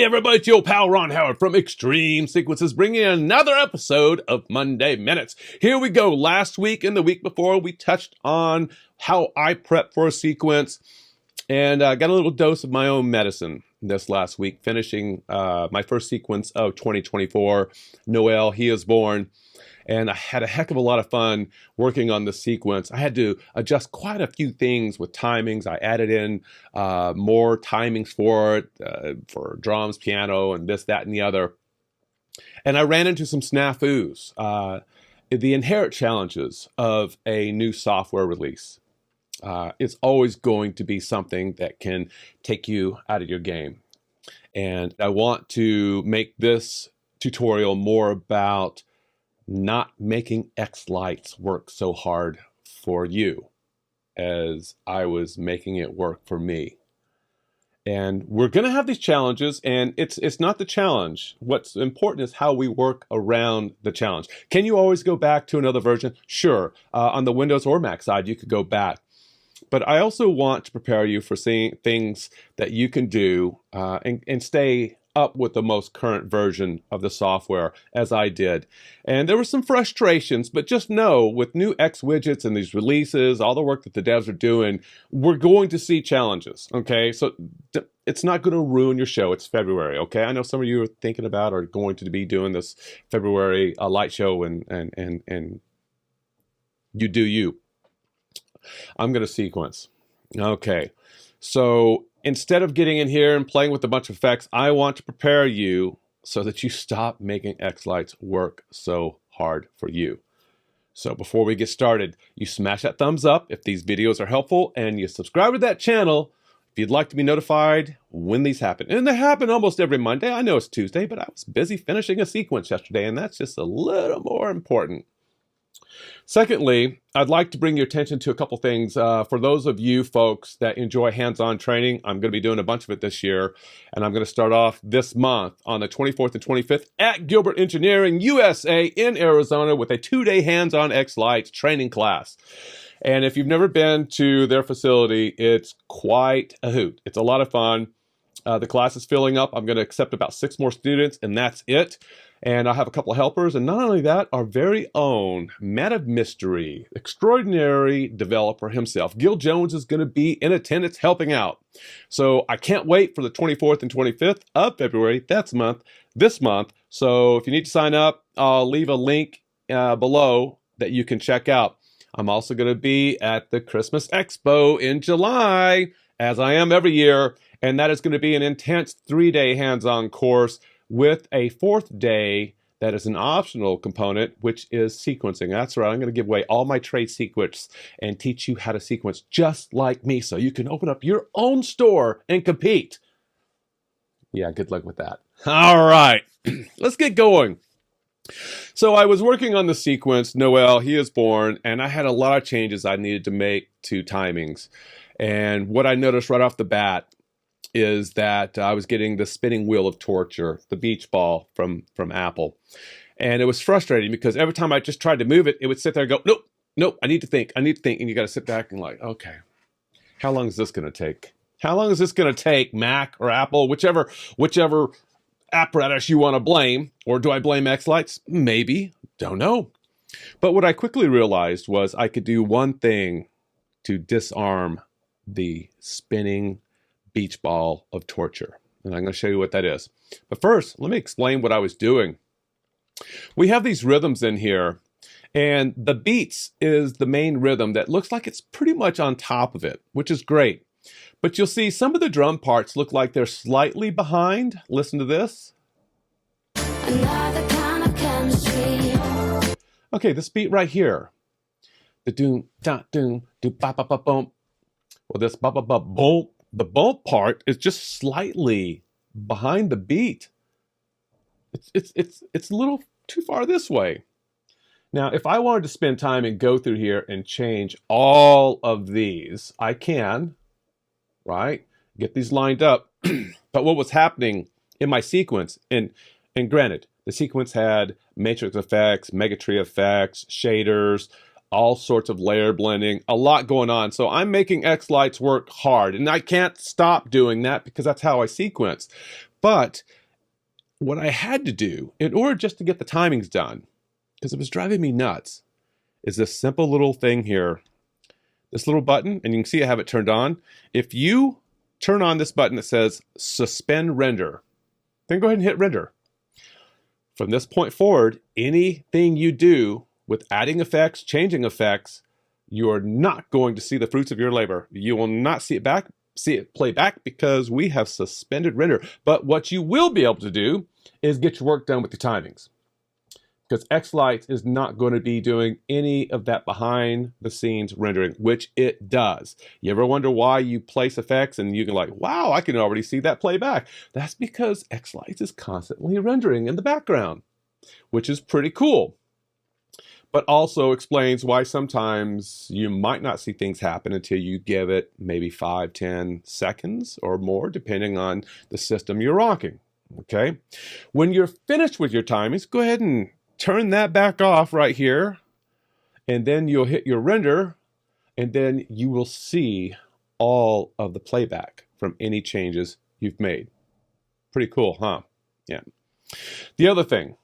Hey everybody, it's your pal Ron Howard from xTreme Sequences, bringing in another episode of Monday Minutes. Here we go. Last week and the week before, we touched on how I prep for a sequence, and got a little dose of my own medicine this last week, finishing my first sequence of 2024, Noel, He is Born. And I had a heck of a lot of fun working on the sequence. I had to adjust quite a few things with timings. I added in more timings for it, for drums, piano, and this, that, and the other. And I ran into some snafus, the inherent challenges of a new software release. It's always going to be something that can take you out of your game. And I want to make this tutorial more about not making xLights work so hard for you as I was making it work for me. And we're going to have these challenges, and it's not the challenge. What's important is how we work around the challenge. Can you always go back to another version? Sure. On the Windows or Mac side, you could go back. But I also want to prepare you for seeing things that you can do and stay up with the most current version of the software, as I did. And there were some frustrations, but just know with new X widgets and these releases, all the work that the devs are doing, we're going to see challenges, okay? So it's not going to ruin your show. It's February, okay? I know some of you are thinking about or going to be doing this February light show, and you do you. I'm going to sequence. Okay, so instead of getting in here and playing with a bunch of effects, I want to prepare you so that you stop making xLights work so hard for you. So before we get started, you smash that thumbs up if these videos are helpful, and you subscribe to that channel if you'd like to be notified when these happen. And they happen almost every Monday. I know it's Tuesday, but I was busy finishing a sequence yesterday, and that's just a little more important. Secondly, I'd like to bring your attention to a couple things. For those of you folks that enjoy hands-on training, I'm going to be doing a bunch of it this year, and I'm going to start off this month on the 24th and 25th at Gilbert Engineering USA in Arizona with a 2-day hands-on xLights training class. And if you've never been to their facility, it's quite a hoot. It's a lot of fun. The class is filling up. I'm going to accept about 6 more students, and that's it. And I have a couple of helpers, and not only that, our very own man of mystery, extraordinary developer himself, Gil Jones, is going to be in attendance helping out. So I can't wait for the 24th and 25th of February. That's this month. So if you need to sign up, I'll leave a link below that you can check out. I'm also going to be at the Christmas Expo in July, as I am every year, and that is going to be an intense 3-day hands-on course with a 4th day that is an optional component, which is sequencing. That's right, I'm going to give away all my trade secrets and teach you how to sequence just like me so you can open up your own store and compete. Yeah, good luck with that. All right, let's get going. So I was working on the sequence, Noel, He is Born, and I had a lot of changes I needed to make to timings. And what I noticed right off the bat is that I was getting the spinning wheel of torture, the beach ball from Apple. And it was frustrating because every time I just tried to move it, it would sit there and go, nope, I need to think. And you got to sit back and like, okay, how long is this going to take? How long is this going to take, Mac or Apple, whichever apparatus you want to blame? Or do I blame xLights? Maybe, don't know. But what I quickly realized was I could do one thing to disarm the spinning beach ball of torture. And I'm going to show you what that is. But first, let me explain what I was doing. We have these rhythms in here, and the beats is the main rhythm that looks like it's pretty much on top of it, which is great. But you'll see some of the drum parts look like they're slightly behind. Listen to this. Another kind of chemistry. Okay, this beat right here. The doom, da, doom, do, ba, ba, ba, boom. Well, this ba, ba, ba, boom. The bump part is just slightly behind the beat. It's a little too far this way. Now, if I wanted to spend time and go through here and change all of these, I can, right? Get these lined up. But what was happening in my sequence, and granted, the sequence had matrix effects, megatree effects, shaders, all sorts of layer blending, a lot going on. So I'm making xLights work hard, and I can't stop doing that because that's how I sequence. But what I had to do in order just to get the timings done, because it was driving me nuts, is this simple little thing here. This little button, and you can see I have it turned on. If you turn on this button that says suspend render, then go ahead and hit render. From this point forward, anything you do with adding effects, changing effects, you are not going to see the fruits of your labor. You will not see it play back because we have suspended render. But what you will be able to do is get your work done with the timings, because xLights is not going to be doing any of that behind the scenes rendering, which it does. You ever wonder why you place effects and you can like, wow, I can already see that playback? That's because xLights is constantly rendering in the background, which is pretty cool. But also explains why sometimes you might not see things happen until you give it maybe 5, 10 seconds or more, depending on the system you're rocking, okay? When you're finished with your timings, go ahead and turn that back off right here, and then you'll hit your render, and then you will see all of the playback from any changes you've made. Pretty cool, huh? Yeah. The other thing,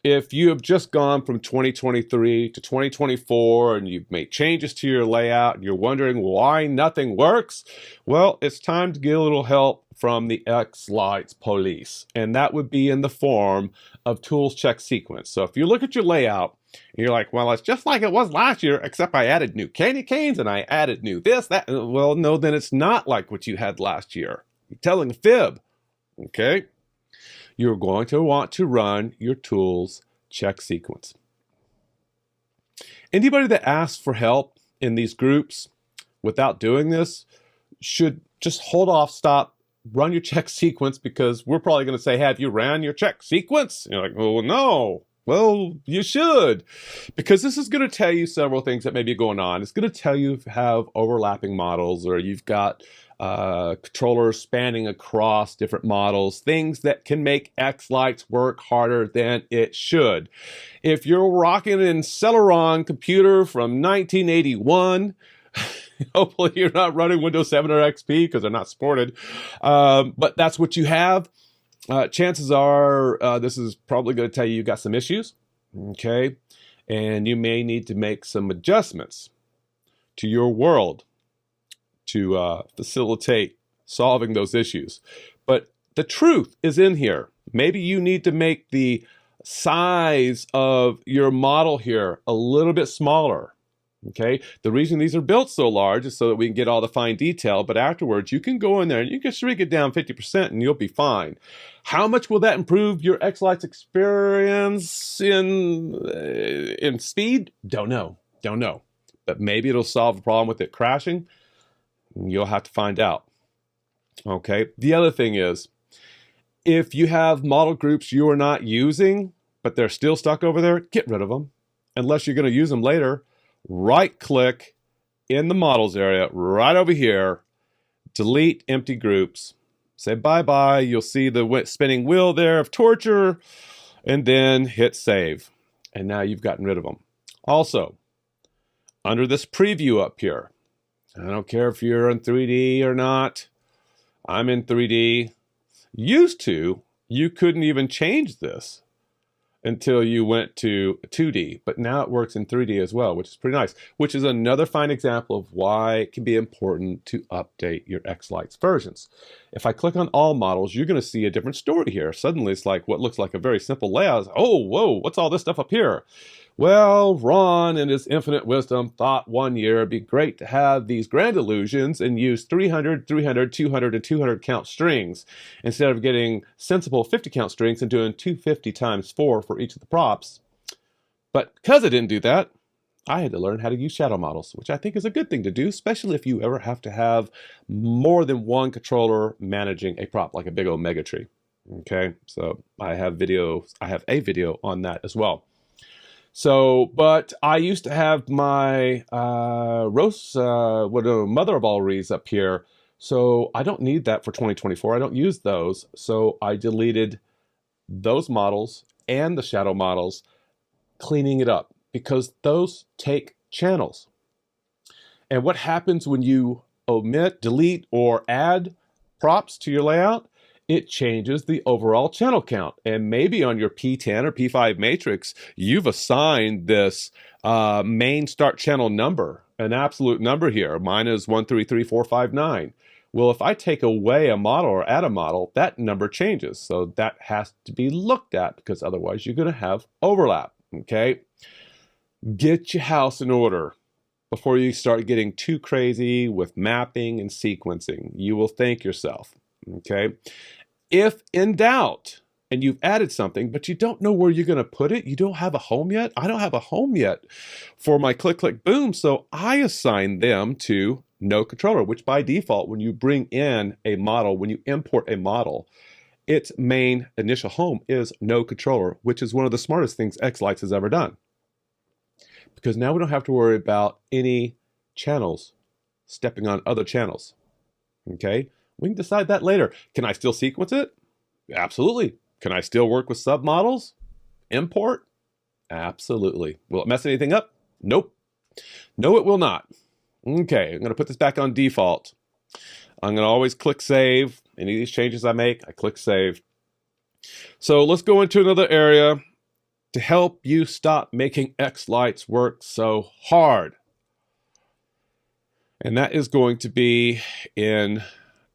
if you have just gone from 2023 to 2024 and you've made changes to your layout and you're wondering why nothing works, well, it's time to get a little help from the xLights police, and that would be in the form of tools check sequence. So if you look at your layout and you're like, well, it's just like it was last year, except I added new candy canes and I added new this, that. Well, no, then it's not like what you had last year. You're telling a fib, okay? You're going to want to run your tools check sequence. Anybody that asks for help in these groups without doing this should just hold off, stop, run your check sequence, because we're probably going to say, have you ran your check sequence? And you're like, well, no. Well, you should, because this is going to tell you several things that may be going on. It's going to tell you if you have overlapping models, or you've got controllers spanning across different models, things that can make xLights work harder than it should. If you're rocking an Celeron computer from 1981, hopefully you're not running Windows 7 or XP because they're not supported, but that's what you have. Chances are this is probably going to tell you you've got some issues, okay? And you may need to make some adjustments to your world to facilitate solving those issues. But the truth is in here. Maybe you need to make the size of your model here a little bit smaller. Okay, the reason these are built so large is so that we can get all the fine detail, but afterwards you can go in there and you can shrink it down 50% and you'll be fine. How much will that improve your xLights experience in speed? Don't know. But maybe it'll solve the problem with it crashing. You'll have to find out. Okay, the other thing is, if you have model groups you are not using, but they're still stuck over there, get rid of them. Unless you're going to use them later. Right-click in the models area right over here, delete empty groups, say bye-bye. You'll see the spinning wheel there of torture, and then hit save. And now you've gotten rid of them. Also, under this preview up here, I don't care if you're in 3D or not, I'm in 3D. Used to, you couldn't even change this until you went to 2D, but now it works in 3D as well, which is pretty nice, which is another fine example of why it can be important to update your xLights versions. If I click on all models, you're going to see a different story here. Suddenly it's like what looks like a very simple layout. Oh, whoa, what's all this stuff up here? Well, Ron, in his infinite wisdom, thought one year it'd be great to have these grand illusions and use 300, 300, 200, and 200 count strings instead of getting sensible 50 count strings and doing 250 times 4 for each of the props. But because I didn't do that, I had to learn how to use shadow models, which I think is a good thing to do, especially if you ever have to have more than one controller managing a prop, like a big old mega tree. Okay, so I have a video on that as well. So, but I used to have my mother of all reeds up here. So I don't need that for 2024. I don't use those. So I deleted those models and the shadow models, cleaning it up because those take channels. And what happens when you omit, delete, or add props to your layout it changes the overall channel count. And maybe on your P10 or P5 matrix, you've assigned this main start channel number, an absolute number here. Mine is 133459. Well, if I take away a model or add a model, that number changes. So that has to be looked at, because otherwise you're going to have overlap. Okay? Get your house in order before you start getting too crazy with mapping and sequencing. You will thank yourself. Okay? If in doubt, and you've added something, but you don't know where you're going to put it, you don't have a home yet. I don't have a home yet for my click, click, boom. So I assign them to no controller, which by default, when you bring in a model, when you import a model, its main initial home is no controller, which is one of the smartest things xLights has ever done. Because now we don't have to worry about any channels stepping on other channels. Okay? We can decide that later. Can I still sequence it? Absolutely. Can I still work with submodels? Import? Absolutely. Will it mess anything up? Nope. No, it will not. Okay, I'm going to put this back on default. I'm going to always click save. Any of these changes I make, I click save. So let's go into another area to help you stop making xLights work so hard. And that is going to be in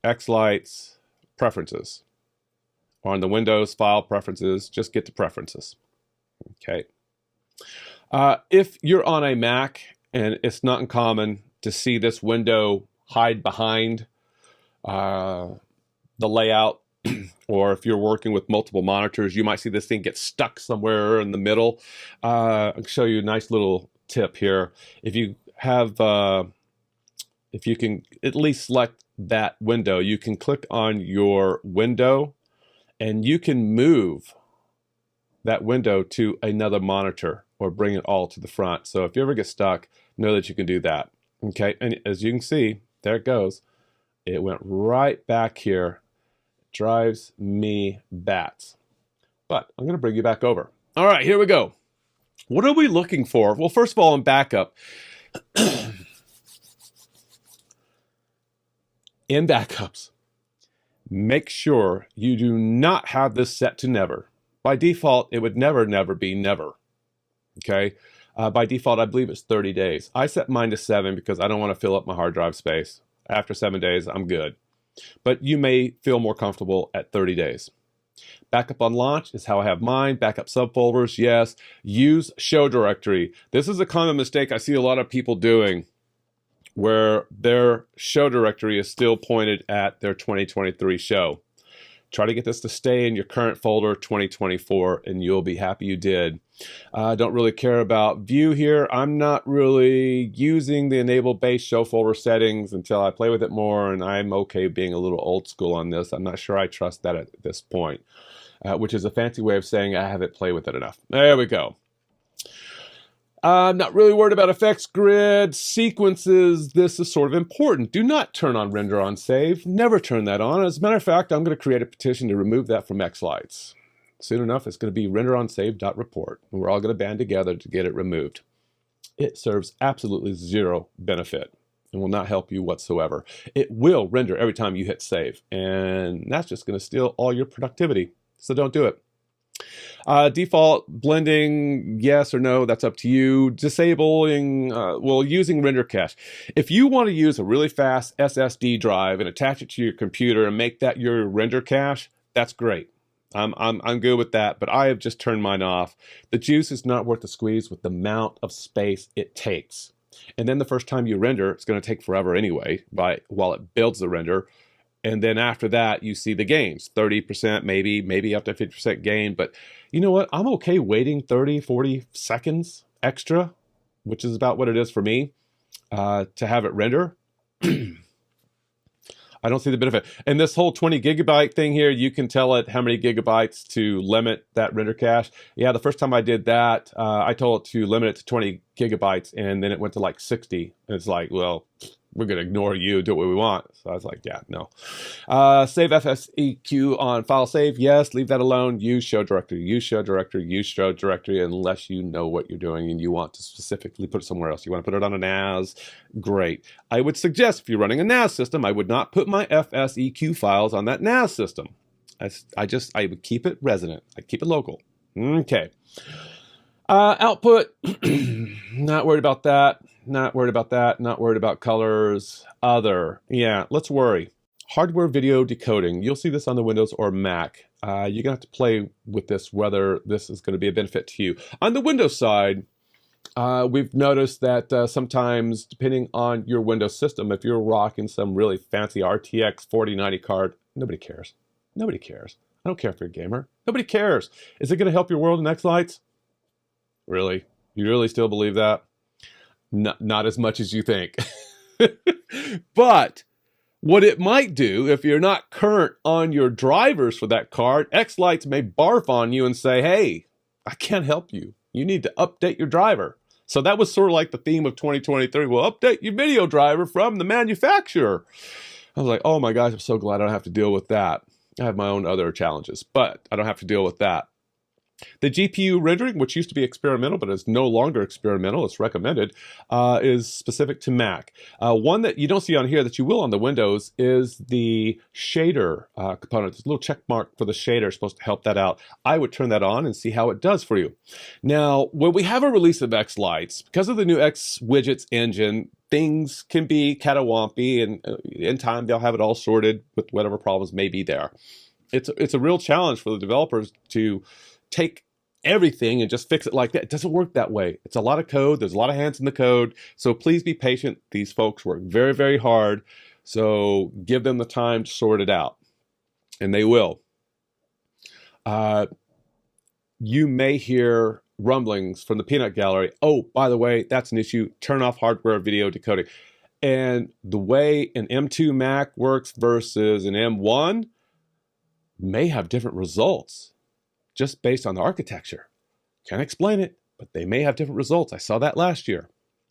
xLights preferences. Or on the Windows file preferences, just get to preferences. Okay. If you're on a Mac, and it's not uncommon to see this window hide behind the layout, or if you're working with multiple monitors, you might see this thing get stuck somewhere in the middle. I'll show you a nice little tip here. If you have, if you can at least select that window, you can click on your window and you can move that window to another monitor or bring it all to the front. So if you ever get stuck, know that you can do that. Okay, and as you can see, there it goes. It went right back here. Drives me bats. But I'm going to bring you back over. All right, here we go. What are we looking for? Well, first of all, in backup, in backups, make sure you do not have this set to never. By default, it would never, never be never. Okay? By default, I believe it's 30 days. I set mine to 7 because I don't want to fill up my hard drive space. After 7 days, I'm good. But you may feel more comfortable at 30 days. Backup on launch is how I have mine. Backup subfolders, yes. Use show directory. This is a common mistake I see a lot of people doing, where their show directory is still pointed at their 2023 show. Try to get this to stay in your current folder 2024 and you'll be happy you did. I don't really care about view here. I'm not really using the enable base show folder settings until I play with it more, and I'm okay being a little old school on this. I'm not sure I trust that at this point, which is a fancy way of saying I haven't played with it enough. There we go. I'm not really worried about effects grid, sequences. This is sort of important. Do not turn on render on save. Never turn that on. As a matter of fact, I'm going to create a petition to remove that from xLights. Soon enough, it's going to be render on save.report. And we're all going to band together to get it removed. It serves absolutely zero benefit and will not help you whatsoever. It will render every time you hit save. And that's just going to steal all your productivity. So don't do it. Default blending, yes or no, that's up to you. Disabling, well, using render cache. If you want to use a really fast SSD drive and attach it to your computer and make that your render cache, that's great. I'm good with that, but I have just turned mine off. The juice is not worth the squeeze with the amount of space it takes. And then the first time you render, it's going to take forever anyway, while it builds the render. And then after that, you see the gains, 30%, maybe up to 50% gain. But you know what? I'm okay waiting 30, 40 seconds extra, which is about what it is for me, to have it render. I don't see the benefit. And this whole 20 gigabyte thing here, you can tell it how many gigabytes to limit that render cache. Yeah, the first time I did that, I told it to limit it to 20 gigabytes, and then it went to like 60. And it's like, well, we're going to ignore you, do what we want. So I was like, yeah, no. Save FSEQ on file save. Yes, leave that alone. Use show directory, use show directory, use show directory, unless you know what you're doing and you want to specifically put it somewhere else. You want to put it on a NAS? Great. I would suggest if you're running a NAS system, I would not put my FSEQ files on that NAS system. I would keep it resonant. I keep it local. Okay. Output, not worried about that. Not worried about that. Not worried about colors. Other, yeah, let's worry. Hardware video decoding. You'll see this on the Windows or Mac. You're going to have to play with this, whether this is going to be a benefit to you. On the Windows side, we've noticed that sometimes, depending on your Windows system, if you're rocking some really fancy RTX 4090 card, nobody cares. Nobody cares. I don't care if you're a gamer. Nobody cares. Is it going to help your world in xLights? Really? You really still believe that? Not as much as you think. But what it might do, if you're not current on your drivers for that card, xLights may barf on you and say, hey, I can't help you. You need to update your driver. So that was sort of like the theme of 2023. Well, update your video driver from the manufacturer. I was like, oh my gosh, I'm so glad I don't have to deal with that. I have my own other challenges, but I don't have to deal with that. The GPU rendering, which used to be experimental, but is no longer experimental, it's recommended, is specific to Mac. One that you don't see on here that you will on the Windows is the shader component. There's a little check mark for the shader, supposed to help that out. I would turn that on and see how it does for you. Now, when we have a release of xLights, because of the new xWidgets engine, things can be catawampy, and in time they'll have it all sorted with whatever problems may be there. It's a real challenge for the developers to take everything and just fix it like that. It doesn't work that way. It's a lot of code. There's a lot of hands in the code. So please be patient. These folks work very, very hard. So give them the time to sort it out. And they will. You may hear rumblings from the peanut gallery. Oh, by the way, that's an issue. Turn off hardware video decoding. And the way an M2 Mac works versus an M1 may have different results, just based on the architecture. Can't explain it, but they may have different results. I saw that last year.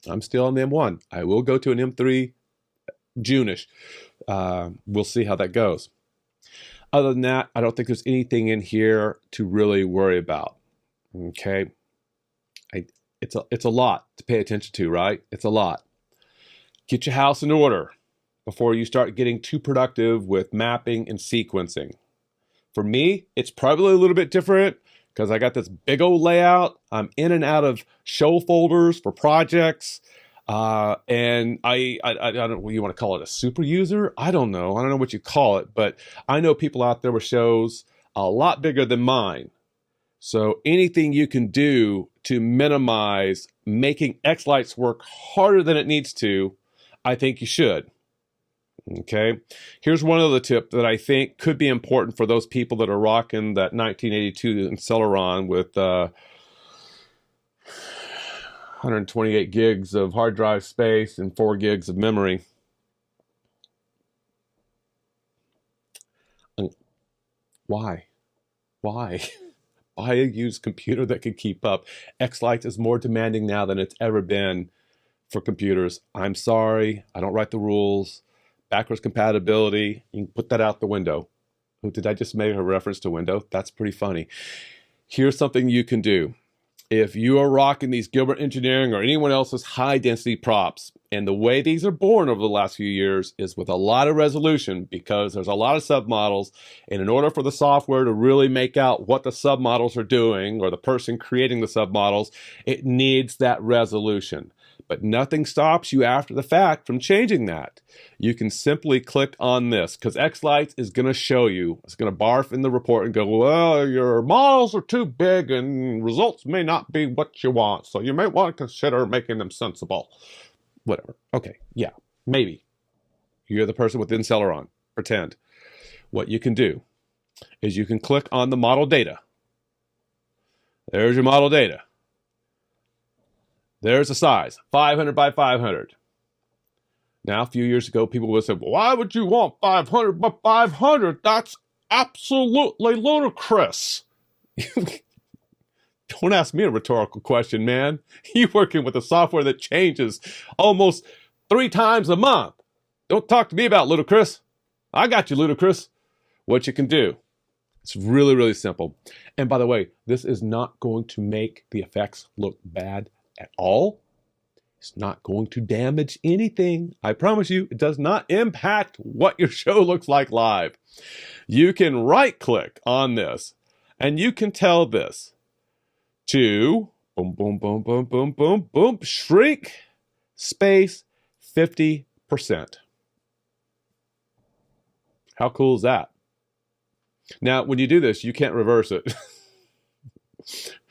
I'm still on the M1. I will go to an M3 June-ish. We'll see how that goes. Other than that, I don't think there's anything in here to really worry about. Okay? It's a lot to pay attention to, right? It's a lot. Get your house in order before you start getting too productive with mapping and sequencing. For me, it's probably a little bit different because I got this big old layout. I'm in and out of show folders for projects. And I don't know what you want to call it, a super user? I don't know. I don't know what you call it, but I know people out there with shows a lot bigger than mine. So anything you can do to minimize making xLights work harder than it needs to, I think you should. Okay, here's one other tip that I think could be important for those people that are rocking that 1982 Celeron with 128 gigs of hard drive space and 4 gigs of memory. Why? Buy a used computer that can keep up. xLights is more demanding now than it's ever been for computers. I'm sorry, I don't write the rules. Backwards compatibility, you can put that out the window. Oh, did I just make a reference to Windows? That's pretty funny. Here's something you can do. If you are rocking these Gilbert Engineering or anyone else's high density props, and the way these are born over the last few years is with a lot of resolution because there's a lot of submodels, and in order for the software to really make out what the submodels are doing or the person creating the submodels, it needs that resolution. But nothing stops you after the fact from changing that. You can simply click on this because xLights is going to show you. It's going to barf in the report and go, well, your models are too big and results may not be what you want. So you may want to consider making them sensible. Whatever. Okay. Yeah. Maybe. You're the person within Celeron. Pretend. What you can do is you can click on the model data. There's your model data. There's the size, 500 by 500. Now, a few years ago, people would say, well, why would you want 500 by 500? That's absolutely ludicrous. Don't ask me a rhetorical question, man. You're working with a software that changes almost 3 times a month. Don't talk to me about ludicrous. I got you, ludicrous. What you can do. It's really, really simple. And by the way, this is not going to make the effects look bad at all. It's not going to damage anything. I promise you, it does not impact what your show looks like live. You can right-click on this, and you can tell this to boom, boom, boom, boom, boom, boom, boom, shrink space 50%. How cool is that? Now, when you do this, you can't reverse it.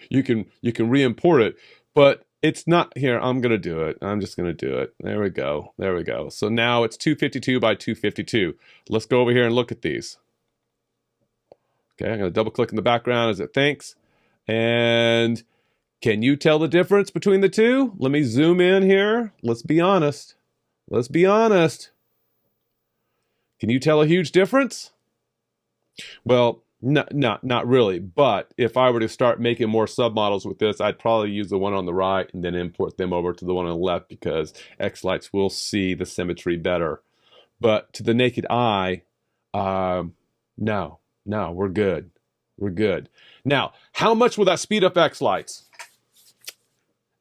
You can re-import it, but it's not here. I'm going to do it. I'm just going to do it. There we go. There we go. So now it's 252 by 252. Let's go over here and look at these. Okay, I'm going to double click in the background as it thinks. And can you tell the difference between the two? Let me zoom in here. Let's be honest. Let's be honest. Can you tell a huge difference? Well, not really. But if I were to start making more submodels with this, I'd probably use the one on the right and then import them over to the one on the left because xLights will see the symmetry better. But to the naked eye, no, we're good. We're good. Now, how much will that speed up xLights?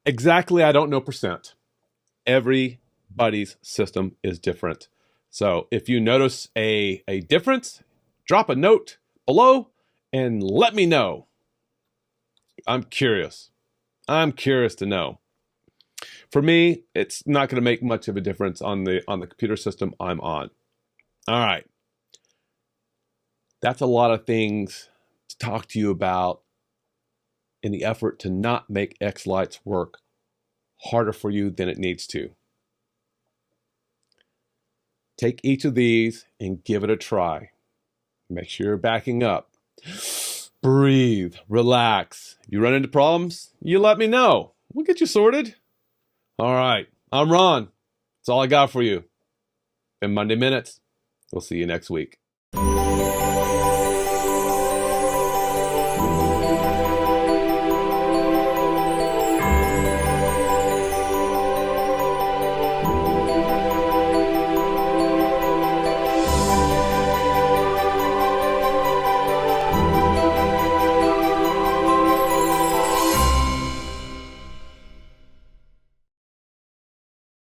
Exactly, I don't know percent. Everybody's system is different. So if you notice a difference, drop a note below and let me know. I'm curious. I'm curious to know. For me, it's not going to make much of a difference on the computer system I'm on. All right. That's a lot of things to talk to you about in the effort to not make xLights work harder for you than it needs to. Take each of these and give it a try. Make sure you're backing up. Breathe, relax. If you run into problems, you let me know. We'll get you sorted. All right, I'm Ron. That's all I got for you. In Monday Minutes. We'll see you next week.